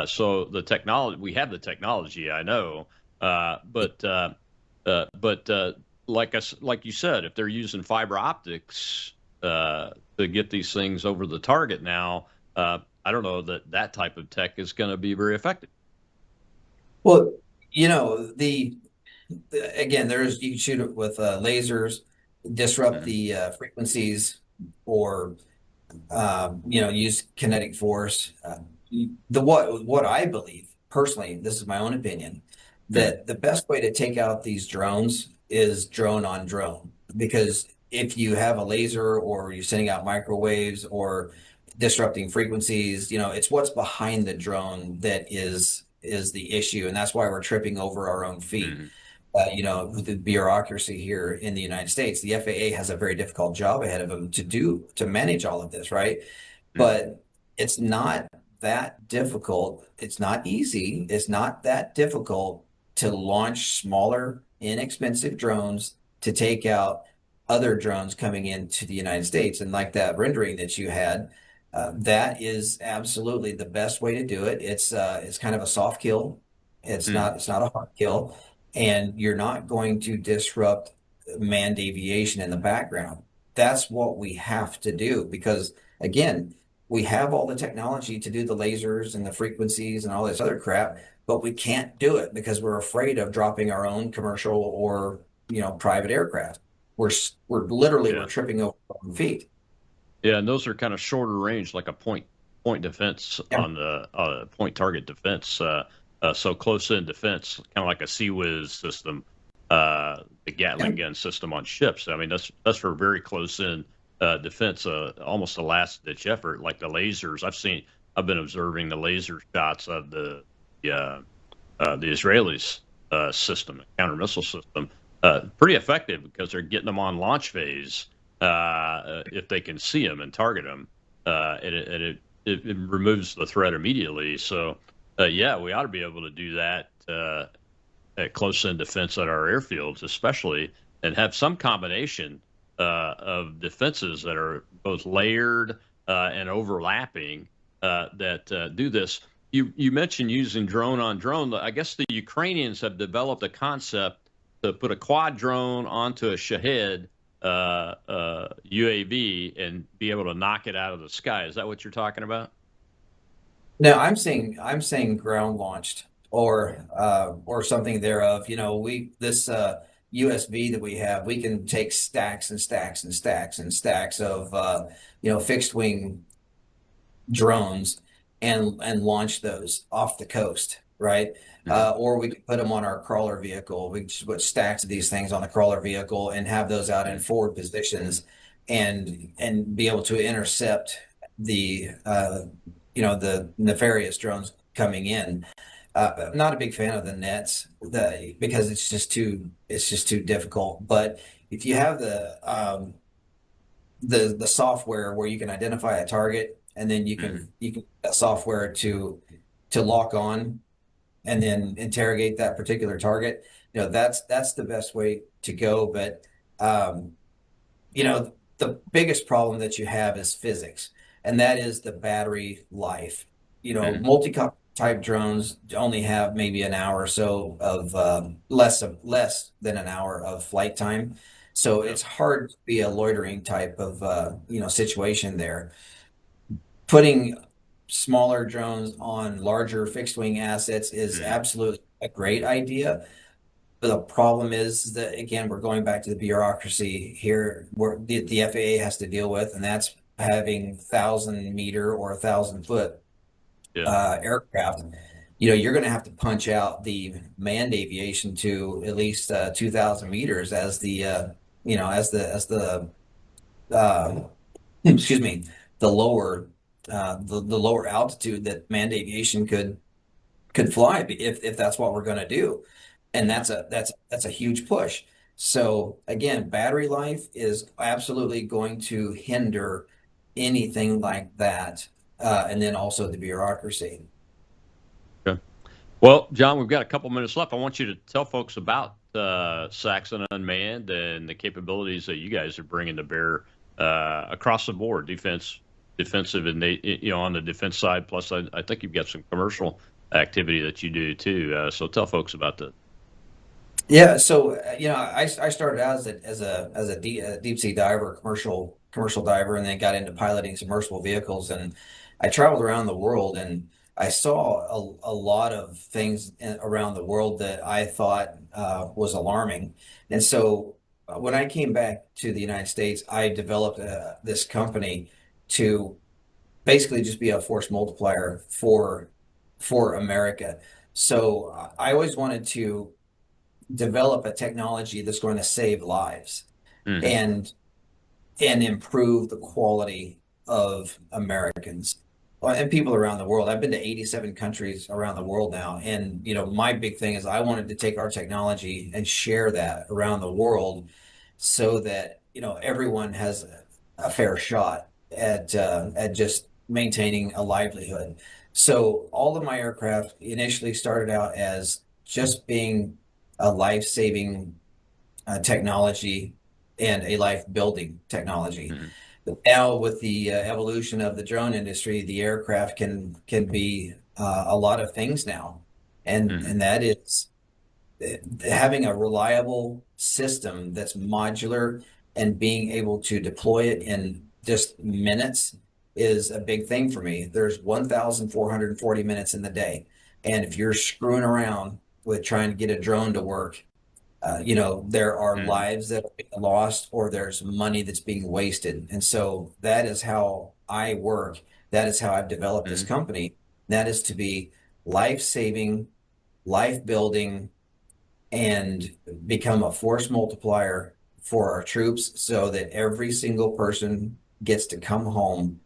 So the technology, we have the technology, I know, but like you said, if they're using fiber optics to get these things over the target now, I don't know that type of tech is going to be very effective. Well, again, you can shoot it with lasers, disrupt the frequencies, or use kinetic force. What I believe personally, this is my own opinion, that the best way to take out these drones is drone on drone. Because if you have a laser or you're sending out microwaves or disrupting frequencies, it's what's behind the drone that is the issue, and that's why we're tripping over our own feet. The bureaucracy here in the United States, the FAA has a very difficult job ahead of them to manage all of this, right? But it's not that difficult. It's not easy. It's not that difficult to launch smaller, inexpensive drones to take out other drones coming into the United States. And like that rendering that you had, that is absolutely the best way to do it. It's kind of a soft kill. It's not a hard kill, and you're not going to disrupt manned aviation in the background. That's what we have to do because, again, we have all the technology to do the lasers and the frequencies and all this other crap, but we can't do it because we're afraid of dropping our own commercial or private aircraft. We're literally we're tripping over our own feet. Yeah, and those are kind of shorter range, like a point defense on the point target defense. So close in defense, kind of like a CWIS system, the Gatling gun system on ships. I mean, that's for very close in defense, almost a last ditch effort. Like the lasers, I've been observing the laser shots of the Israelis system, counter missile system, pretty effective because they're getting them on launch phase. If they can see them and target them, it removes the threat immediately. So Yeah, we ought to be able to do that at close-in defense at our airfields, especially, and have some combination of defenses that are both layered and overlapping that do this. You mentioned using drone on drone. I guess the Ukrainians have developed a concept to put a quad drone onto a Shahed UAV and be able to knock it out of the sky. Is that what you're talking about? No, I'm saying ground launched or something thereof. We this USB that we have, we can take stacks and stacks and stacks and stacks of fixed wing drones and launch those off the coast, right? Or we could put them on our crawler vehicle. We just put stacks of these things on the crawler vehicle and have those out in forward positions and be able to intercept the nefarious drones coming in. I'm not a big fan of the nets because it's just too difficult. But if you have the software where you can identify a target and then you can software to lock on and then interrogate that particular target, that's the best way to go. But um, the biggest problem that you have is physics, and that is the battery life. Multi-type drones only have maybe an hour or so of less than an hour of flight time. So it's hard to be a loitering type of situation there. Putting smaller drones on larger fixed wing assets is absolutely a great idea. But the problem is that, again, we're going back to the bureaucracy here, where the FAA has to deal with, and that's having 1,000 meter or 1,000 foot aircraft. You're going to have to punch out the manned aviation to at least 2,000 meters as the uh, excuse me, the lower altitude that manned aviation could fly if that's what we're going to do. And that's a huge push. So again, battery life is absolutely going to hinder anything like that. And then also the bureaucracy. Okay. Well, John, we've got a couple minutes left. I want you to tell folks about Saxon Unmanned and the capabilities that you guys are bringing to bear across the board, defensive, and on the defense side. Plus, I think you've got some commercial activity that you do too. So tell folks about that. Yeah, so I started out as a deep sea diver, commercial diver, and then got into piloting submersible vehicles. And I traveled around the world, and I saw a lot of things around the world that I thought was alarming. And so when I came back to the United States, I developed this company to basically just be a force multiplier for America. So I always wanted to develop a technology that's going to save lives and improve the quality of Americans and people around the world. I've been to 87 countries around the world now, and my big thing is I wanted to take our technology and share that around the world so that everyone has a fair shot at just maintaining a livelihood. So all of my aircraft initially started out as just being a life-saving technology and a life-building technology. But now, with the evolution of the drone industry, the aircraft can be a lot of things now, and that is having a reliable system that's modular and being able to deploy it in just minutes is a big thing for me. There's 1,440 minutes in the day, and if you're screwing around with trying to get a drone to work, there are lives that are being lost or there's money that's being wasted. And so that is how I work. That is how I've developed this company. That is to be life-saving, life-building, and become a force multiplier for our troops so that every single person gets to come home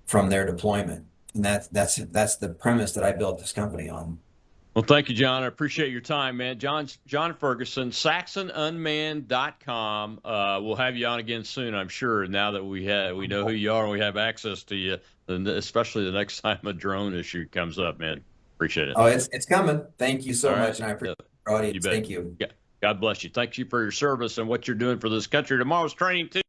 from their deployment. And that's the premise that I built this company on. Well, thank you, John. I appreciate your time, man. John Ferguson, SaxonUnmanned.com. We'll have you on again soon, I'm sure, now that we know who you are and we have access to you, and especially the next time a drone issue comes up, man. Appreciate it. Oh, it's coming. Thank you so All right. much, and I appreciate our audience. You bet. Thank you. Yeah. God bless you. Thank you for your service and what you're doing for this country. Tomorrow's training too.